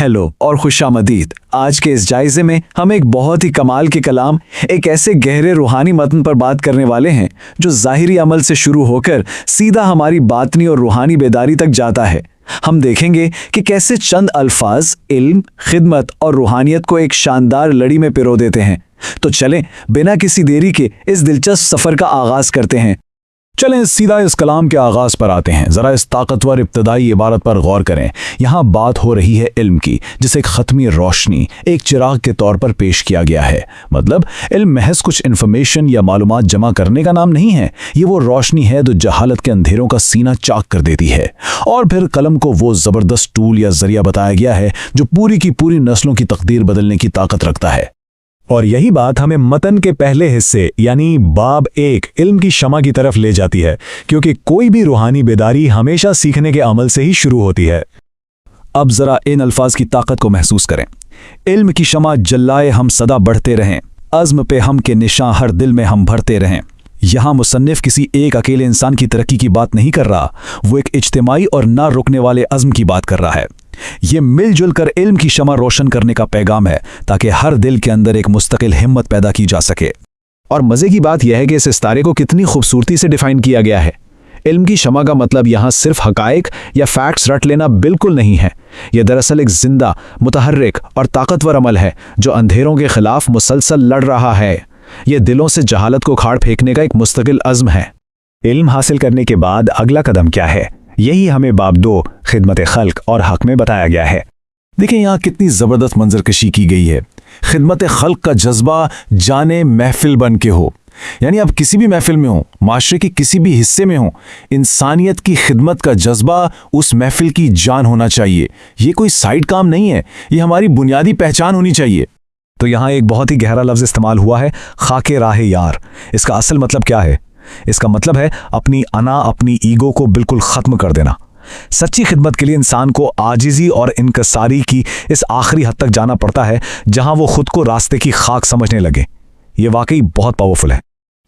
Hello और खुशामदीद। आज के इस जायजे में हम एक बहुत ही कमाल के कलाम, एक ऐसे गहरे रूहानी मतन पर बात करने वाले हैं जो ज़ाहिरी अमल से शुरू होकर सीधा हमारी बातनी और रूहानी बेदारी तक जाता है। हम देखेंगे कि कैसे चंद अल्फाज इल्म, खिदमत और रूहानियत को एक शानदार लड़ी में पिरो देते हैं। तो चलें बिना किसी देरी के इस दिलचस्प सफ़र का आगाज़ करते हैं। चलें सीधा इस कलाम के आगाज़ पर आते हैं। ज़रा इस ताकतवर इब्तदाई इबारत पर गौर करें। यहाँ बात हो रही है इल्म की, जिसे एक ख़त्मी रोशनी, एक चिराग के तौर पर पेश किया गया है। मतलब इल्म महज कुछ इन्फॉर्मेशन या मालूमात जमा करने का नाम नहीं है। ये वो रोशनी है जो जहालत के अंधेरों का सीना चाक कर देती है। और फिर कलम को वो ज़बरदस्त टूल या ज़रिया बताया गया है जो पूरी की पूरी नस्लों की तकदीर बदलने की ताकत रखता है। और यही बात हमें मतन के पहले हिस्से यानी बाब 1 इल्म की शमा की तरफ ले जाती है, क्योंकि कोई भी रूहानी बेदारी हमेशा सीखने के अमल से ही शुरू होती है। अब ज़रा इन अल्फाज की ताकत को महसूस करें। इल्म की शमा जल्लाए हम सदा बढ़ते रहें, अज़्म पे हम के निशां हर दिल में हम भरते रहें। यहाँ मुसन्निफ किसी एक अकेले इंसान की तरक्की की बात नहीं कर रहा, वो एक इज्तिमाई और ना रुकने वाले अज़्म की बात कर रहा है। ये मिलजुल कर इल्म की शमा रोशन करने का पैगाम है, ताकि हर दिल के अंदर एक मुस्तकिल हिम्मत पैदा की जा सके। और मज़े की बात यह है कि इस इस्तारे को कितनी खूबसूरती से डिफ़ाइन किया गया है। इल्म की शमा का मतलब यहाँ सिर्फ हक़ाइक़ या फैक्ट्स रट लेना बिल्कुल नहीं है। यह दरअसल एक जिंदा, मुतहर्रिक और ताकतवर अमल है जो अंधेरों के खिलाफ मुसलसल लड़ रहा है। यह दिलों से जहालत को खाड़ फेंकने का एक मुस्तकिल अज़्म है। इल्म हासिल करने के बाद अगला कदम क्या है, यही हमें बाब 2 खिदमत खल्क और हक में बताया गया है। देखें यहाँ कितनी ज़बरदस्त मंजरकशी की गई है। खिदमत खल्क का जज्बा जाने महफिल बन के हो, यानी आप किसी भी महफिल में हो, माशरे के किसी भी हिस्से में हो, इंसानियत की खिदमत का जज्बा उस महफिल की जान होना चाहिए। ये कोई साइड काम नहीं है, ये हमारी बुनियादी पहचान होनी चाहिए। तो यहाँ एक बहुत ही गहरा लफ्ज़ इस्तेमाल हुआ है, खाके राहे यार। इसका असल मतलब क्या है? इसका मतलब है अपनी अना, अपनी ईगो को बिल्कुल ख़त्म कर देना। सच्ची खिदमत के लिए इंसान को आजिज़ी और इनकसारी की इस आखिरी हद तक जाना पड़ता है जहां वो खुद को रास्ते की खाक समझने लगे। ये वाकई बहुत पावरफुल है।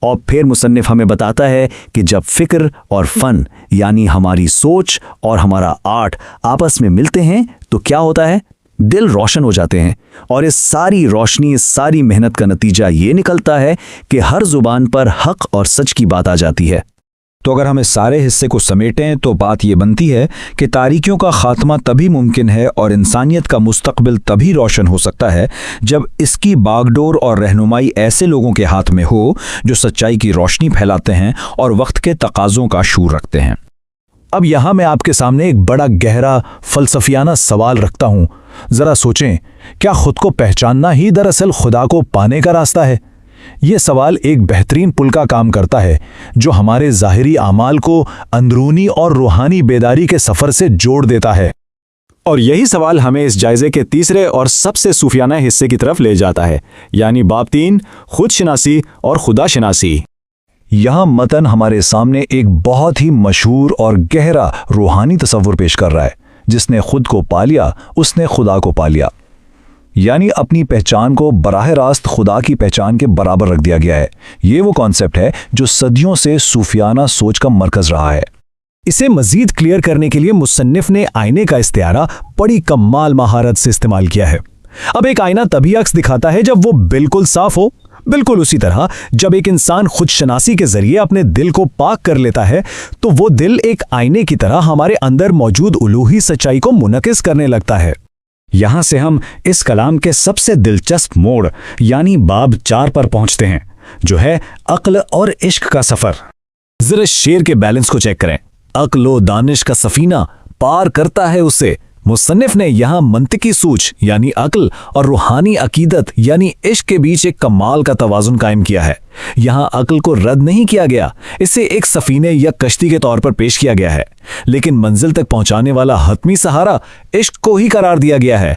और फिर मुसन्निफ हमें बताता है कि जब फ़िक्र और फ़न यानी हमारी सोच और हमारा आर्ट आपस में मिलते हैं तो क्या होता है? दिल रोशन हो जाते हैं। और इस सारी रोशनी, इस सारी मेहनत का नतीजा ये निकलता है कि हर ज़ुबान पर हक़ और सच की बात आ जाती है। तो अगर हम इस सारे हिस्से को समेटें तो बात ये बनती है कि तारीकियों का खात्मा तभी मुमकिन है और इंसानियत का मुस्तकबिल तभी रोशन हो सकता है जब इसकी बागडोर और रहनुमाई ऐसे लोगों के हाथ में हो जो सच्चाई की रोशनी फैलाते हैं और वक्त के तकाज़ों का शूर रखते हैं। अब यहाँ मैं आपके सामने एक बड़ा गहरा फ़लसफ़ियाना सवाल रखता हूँ। ज़रा सोचें, क्या खुद को पहचानना ही दरअसल खुदा को पाने का रास्ता है? ये सवाल एक बेहतरीन पुल का काम करता है जो हमारे ज़ाहिरी आमाल को अंदरूनी और रूहानी बेदारी के सफ़र से जोड़ देता है। और यही सवाल हमें इस जायज़े के तीसरे और सबसे सूफियाना हिस्से की तरफ ले जाता है, यानी बाब 3 खुद शनासी और खुदा शनासी। यहाँ मतन हमारे सामने एक बहुत ही मशहूर और गहरा रूहानी तसव्वुर पेश कर रहा है। जिसने खुद को पा लिया उसने खुदा को पा लिया, यानी अपनी पहचान को बराह रास्त खुदा की पहचान के बराबर रख दिया गया है। ये वो कॉन्सेप्ट है जो सदियों से सूफियाना सोच का मरकज़ रहा है। इसे मज़ीद क्लियर करने के लिए मुसन्निफ ने आईने का इस्तिआरा बड़ी कमाल महारत से इस्तेमाल किया है। अब एक आईना तभी अक्स दिखाता है जब वो बिल्कुल साफ हो। बिल्कुल उसी तरह जब एक इंसान खुद शनासी के जरिए अपने दिल को पाक कर लेता है तो वो दिल एक आईने की तरह हमारे अंदर मौजूद उलूही सच्चाई को मुनकिस करने लगता है। यहां से हम इस कलाम के सबसे दिलचस्प मोड़ यानी बाब 4 पर पहुंचते हैं, जो है अक्ल और इश्क का सफर। जरा शेर के बैलेंस को चेक करें। अक्ल व दानिश का सफीना पार करता है उसे। मुसन्निफ ने यहाँ मंतिकी सूझ यानी अक्ल और रूहानी अकीदत यानी इश्क के बीच एक कमाल का तवाज़ुन कायम किया है। यहाँ अक्ल को रद्द नहीं किया गया, इसे एक सफीने या कश्ती के तौर पर पेश किया गया है, लेकिन मंजिल तक पहुंचाने वाला हतमी सहारा इश्क को ही करार दिया गया है।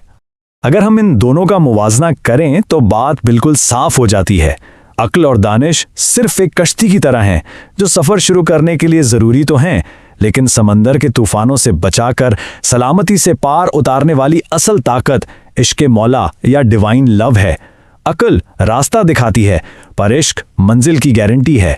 अगर हम इन दोनों का मुवाजना करें तो बात बिल्कुल साफ हो जाती है। अक्ल और दानिश सिर्फ एक कश्ती की तरह हैं जो सफ़र शुरू करने के लिए ज़रूरी तो हैं, लेकिन समंदर के तूफानों से बचाकर सलामती से पार उतारने वाली असल ताकत इश्क मौला या डिवाइन लव है। अक्ल रास्ता दिखाती है पर इश्क मंजिल की गारंटी है।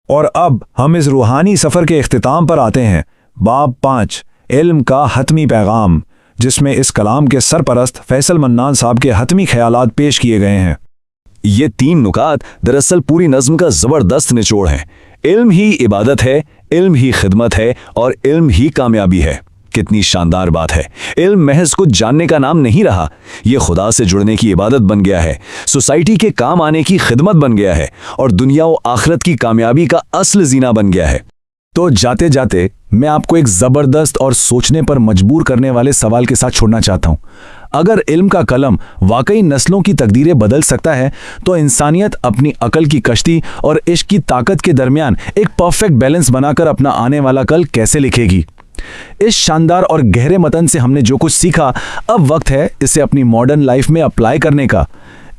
और अब हम इस रूहानी सफ़र के इख्तिताम पर आते हैं। बाब 5 इल्म का हतमी पैगाम, जिसमें इस कलाम के सरपरस्त फैसल मन्नान साहब के हतमी ख्यालात पेश किए गए हैं। ये 3 नुकात दरअसल पूरी नज़्म का ज़बरदस्त निचोड़ हैं। इल्म ही इबादत है, इल्म ही खिदमत है और इल्म ही कामयाबी है। कितनी शानदार बात है। इल्म महज कुछ जानने का नाम नहीं रहा, ये खुदा से जुड़ने की इबादत बन गया है, सोसाइटी के काम आने की खिदमत बन गया है और दुनिया व आखिरत की कामयाबी का असल जीना बन गया है। तो जाते जाते मैं आपको एक ज़बरदस्त और सोचने पर मजबूर करने वाले सवाल के साथ छोड़ना चाहता हूं। अगर इल्म का कलम वाकई नस्लों की तकदीरें बदल सकता है, तो इंसानियत अपनी अकल की कश्ती और इश्क की ताकत के दरमियान एक परफेक्ट बैलेंस बनाकर अपना आने वाला कल कैसे लिखेगी? इस शानदार और गहरे मतन से हमने जो कुछ सीखा, अब वक्त है इसे अपनी मॉडर्न लाइफ में अप्लाई करने का।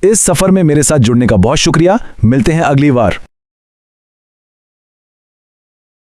इस सफ़र में मेरे साथ जुड़ने का बहुत शुक्रिया। मिलते हैं अगली बार।